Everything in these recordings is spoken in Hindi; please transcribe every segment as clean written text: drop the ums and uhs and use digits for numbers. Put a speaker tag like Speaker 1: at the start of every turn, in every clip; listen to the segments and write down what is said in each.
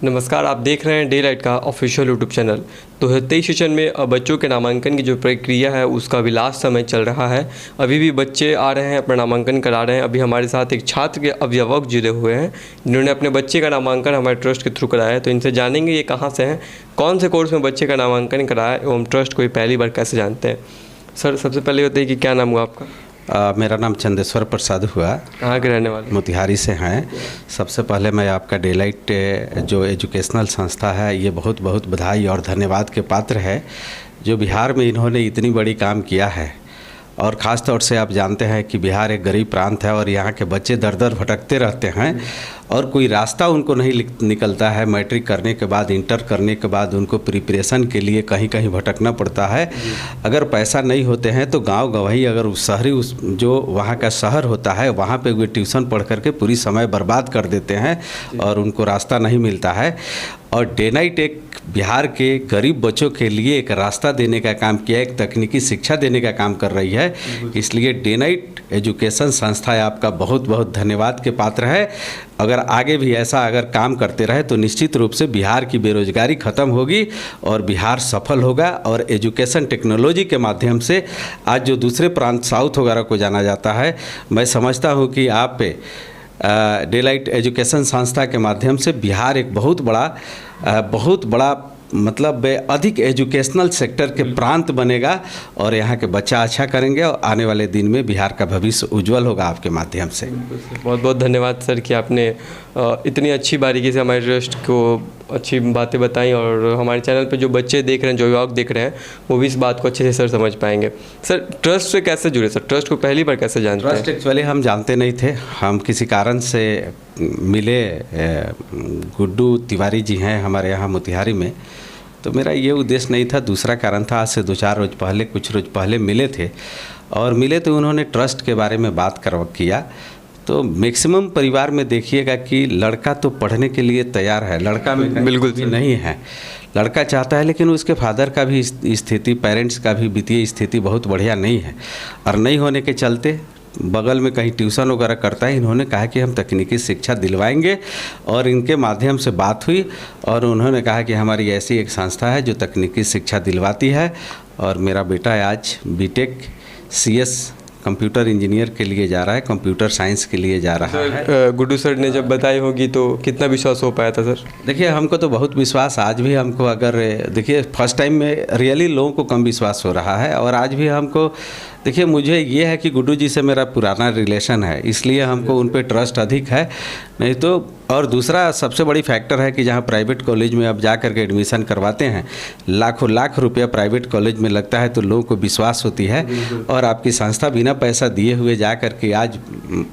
Speaker 1: नमस्कार, आप देख रहे हैं डे लाइट का ऑफिशियल यूट्यूब चैनल। 2023 सेशन में अब बच्चों के नामांकन की जो प्रक्रिया है उसका भी लास्ट समय चल रहा है। अभी भी बच्चे आ रहे हैं, अपना नामांकन करा रहे हैं। अभी हमारे साथ एक छात्र के अभिभावक जुड़े हुए हैं जिन्होंने अपने बच्चे का नामांकन हमारे ट्रस्ट के थ्रू कराया है। तो इनसे जानेंगे ये कहाँ से हैं, कौन से कोर्स में बच्चे का नामांकन कराया एवं ट्रस्ट को पहली बार कैसे जानते हैं। सर, सबसे पहले बताइए कि क्या नाम हुआ आपका?
Speaker 2: मेरा नाम चंदेश्वर प्रसाद हुआ।
Speaker 1: कहाँ के रहने वाले?
Speaker 2: मोतिहारी से हैं। सबसे पहले मैं आपका डे लाइट जो एजुकेशनल संस्था है ये बहुत बहुत बधाई और धन्यवाद के पात्र है जो बिहार में इन्होंने इतनी बड़ी काम किया है। और ख़ास तौर से आप जानते हैं कि बिहार एक गरीब प्रांत है और यहाँ के बच्चे दर दर भटकते रहते हैं और कोई रास्ता उनको नहीं निकलता है। मैट्रिक करने के बाद, इंटर करने के बाद उनको प्रिपरेशन के लिए कहीं कहीं भटकना पड़ता है। अगर पैसा नहीं होते हैं तो गांव गंवई अगर उस जो वहाँ का शहर होता है वहाँ पे वे ट्यूशन पढ़ करके पूरी समय बर्बाद कर देते हैं और उनको रास्ता नहीं मिलता है। और डे नाइट एक बिहार के गरीब बच्चों के लिए एक रास्ता देने का काम किया, एक तकनीकी शिक्षा देने का काम कर रही है। इसलिए डे नाइट एजुकेशन संस्था आपका बहुत बहुत धन्यवाद के पात्र है। अगर आगे भी ऐसा अगर काम करते रहे तो निश्चित रूप से बिहार की बेरोजगारी ख़त्म होगी और बिहार सफल होगा। और एजुकेशन टेक्नोलॉजी के माध्यम से आज जो दूसरे प्रांत साउथ वगैरह को जाना जाता है, मैं समझता हूँ कि आप डे लाइट एजुकेशन संस्था के माध्यम से बिहार एक बहुत बड़ा मतलब अधिक एजुकेशनल सेक्टर के प्रांत बनेगा और यहाँ के बच्चा अच्छा करेंगे और आने वाले दिन में बिहार का भविष्य उज्जवल होगा आपके माध्यम से।
Speaker 1: बहुत बहुत धन्यवाद सर कि आपने इतनी अच्छी बारीकी से हमारे ट्रस्ट को अच्छी बातें बताई और हमारे चैनल पे जो बच्चे देख रहे हैं, जो अभिभावक देख रहे हैं, वो भी इस बात को अच्छे से सर समझ पाएंगे। सर, ट्रस्ट से कैसे जुड़े? सर, ट्रस्ट को पहली बार कैसे जानते हैं?
Speaker 2: ट्रस्ट एक्चुअली हम जानते नहीं थे। हम किसी कारण से मिले, गुड्डू तिवारी जी हैं हमारे यहाँ मोतिहारी में। तो मेरा ये उद्देश्य नहीं था, दूसरा कारण था। आज से 2-4 रोज़ पहले, कुछ रोज़ पहले मिले थे और मिले तो उन्होंने ट्रस्ट के बारे में बात किया। तो मैक्सिमम परिवार में देखिएगा कि लड़का तो पढ़ने के लिए तैयार है, लड़का में
Speaker 1: बिल्कुल
Speaker 2: भी नहीं है। लड़का चाहता है लेकिन उसके फादर का भी स्थिति, पेरेंट्स का भी वित्तीय स्थिति बहुत बढ़िया नहीं है और नहीं होने के चलते बगल में कहीं ट्यूशन वगैरह करता है। इन्होंने कहा कि हम तकनीकी शिक्षा दिलवाएंगे और इनके माध्यम से बात हुई और उन्होंने कहा कि हमारी ऐसी एक संस्था है जो तकनीकी शिक्षा दिलवाती है। और मेरा बेटा आज बीटेक CS कंप्यूटर इंजीनियर के लिए जा रहा है, कंप्यूटर साइंस के लिए जा रहा है।
Speaker 1: गुड्डू सर ने जब बताई होगी तो कितना विश्वास हो पाया था सर?
Speaker 2: देखिए, हमको तो बहुत विश्वास आज भी हमको, अगर देखिए फर्स्ट टाइम में रियली लोगों को कम विश्वास हो रहा है और आज भी हमको, देखिए मुझे ये है कि गुड्डू जी से मेरा पुराना रिलेशन है इसलिए हमको उन पे ट्रस्ट अधिक है। नहीं तो, और दूसरा सबसे बड़ी फैक्टर है कि जहाँ प्राइवेट कॉलेज में अब जा करके एडमिशन करवाते हैं, लाखों लाख रुपया प्राइवेट कॉलेज में लगता है तो लोगों को विश्वास होती है। और आपकी संस्था बिना पैसा दिए हुए जा करके आज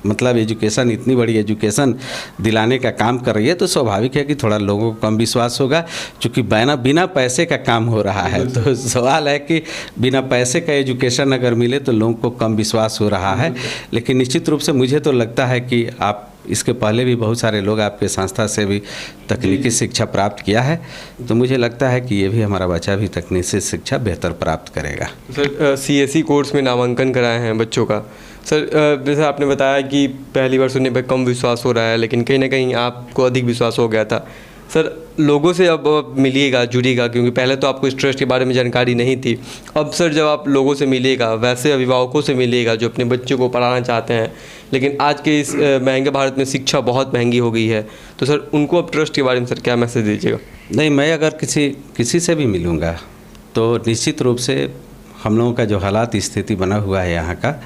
Speaker 2: मतलब एजुकेशन, इतनी बड़ी एजुकेशन दिलाने का काम कर रही है तो स्वाभाविक है कि थोड़ा लोगों को कम विश्वास होगा। चूँकि बिना पैसे का काम हो रहा है तो सवाल है कि बिना पैसे का एजुकेशन अगर मिले तो लोगों को कम विश्वास हो रहा है। लेकिन निश्चित रूप से मुझे तो लगता है कि आप इसके पहले भी बहुत सारे लोग आपके संस्था से भी तकनीकी शिक्षा प्राप्त किया है, तो मुझे लगता है कि ये भी हमारा बच्चा भी तकनीकी शिक्षा बेहतर प्राप्त करेगा।
Speaker 1: सर, CSE कोर्स में नामांकन कराए हैं बच्चों का। सर, जैसे आपने बताया कि पहली बार सुनने पर कम विश्वास हो रहा है लेकिन कहीं ना कहीं आपको अधिक विश्वास हो गया था। सर, लोगों से अब मिलिएगा, जुड़िएगा, क्योंकि पहले तो आपको इस ट्रस्ट के बारे में जानकारी नहीं थी। अब सर जब आप लोगों से मिलिएगा, वैसे अभिभावकों से मिलिएगा जो अपने बच्चों को पढ़ाना चाहते हैं, लेकिन आज के इस महंगे भारत में शिक्षा बहुत महंगी हो गई है, तो सर उनको अब ट्रस्ट के बारे में सर क्या मैसेज दीजिएगा?
Speaker 2: नहीं, मैं अगर किसी से भी मिलूँगा तो निश्चित रूप से हम लोगों का जो हालात स्थिति बना हुआ है यहाँ का,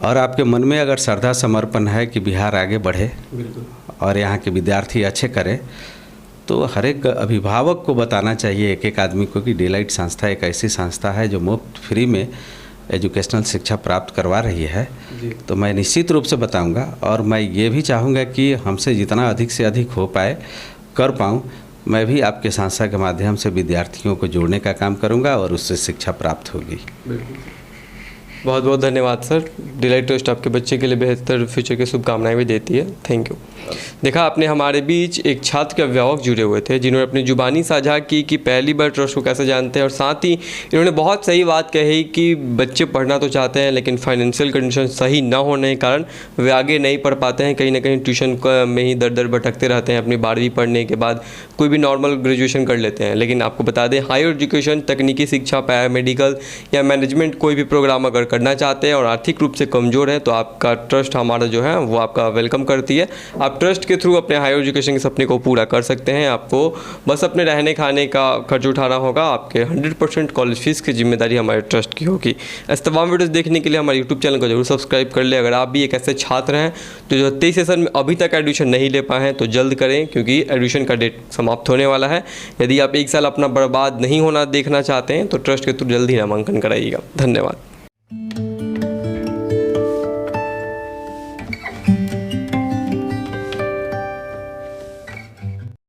Speaker 2: और आपके मन में अगर श्रद्धा समर्पण है कि बिहार आगे बढ़े और यहाँ के विद्यार्थी अच्छे करें, तो हर एक अभिभावक को बताना चाहिए, एक एक आदमी को, कि डे लाइट संस्था एक ऐसी संस्था है जो मुफ्त फ्री में एजुकेशनल शिक्षा प्राप्त करवा रही है। तो मैं निश्चित रूप से बताऊंगा और मैं ये भी चाहूँगा कि हमसे जितना अधिक से अधिक हो पाए कर पाऊँ, मैं भी आपके संस्था के माध्यम से विद्यार्थियों को जोड़ने का काम करूँगा और उससे शिक्षा प्राप्त होगी।
Speaker 1: बहुत बहुत धन्यवाद सर। डे लाइट ट्रस्ट आपके बच्चे के लिए बेहतर फ्यूचर की शुभकामनाएं भी देती है। Thank you. देखा आपने हमारे बीच एक छात्र के अभिभावक जुड़े हुए थे जिन्होंने अपनी जुबानी साझा की कि पहली बार ट्रस्ट को कैसे जानते हैं, और साथ ही इन्होंने बहुत सही बात कही कि बच्चे पढ़ना तो चाहते हैं लेकिन फाइनेंशियल कंडीशन सही ना होने के कारण वे आगे नहीं पढ़ पाते हैं, कहीं ना कहीं ट्यूशन में ही दर दर भटकते रहते हैं। अपनी 12वीं पढ़ने के बाद कोई भी नॉर्मल ग्रेजुएशन कर लेते हैं, लेकिन आपको बता दें हायर एजुकेशन, तकनीकी शिक्षा, पैरामेडिकल या मैनेजमेंट कोई भी प्रोग्राम अगर करना चाहते हैं और आर्थिक रूप से कमज़ोर है तो आपका ट्रस्ट हमारा जो है वो आपका वेलकम करती है। आप ट्रस्ट के थ्रू अपने हायर एजुकेशन के सपने को पूरा कर सकते हैं। आपको बस अपने रहने खाने का खर्च उठाना होगा। आपके 100% कॉलेज फीस की जिम्मेदारी हमारे ट्रस्ट की होगी। ऐसे तमाम वीडियोस देखने के लिए हमारे यूट्यूब चैनल को जरूर सब्सक्राइब कर ले। अगर आप भी एक ऐसे छात्र हैं तो जो 23 सेशन में अभी तक एडमिशन नहीं ले पाए हैं तो जल्द करें, क्योंकि एडमिशन का डेट समाप्त होने वाला है। यदि आप एक साल अपना बर्बाद नहीं होना देखना चाहते हैं तो ट्रस्ट के थ्रू जल्द ही नामांकन कराइएगा। धन्यवाद।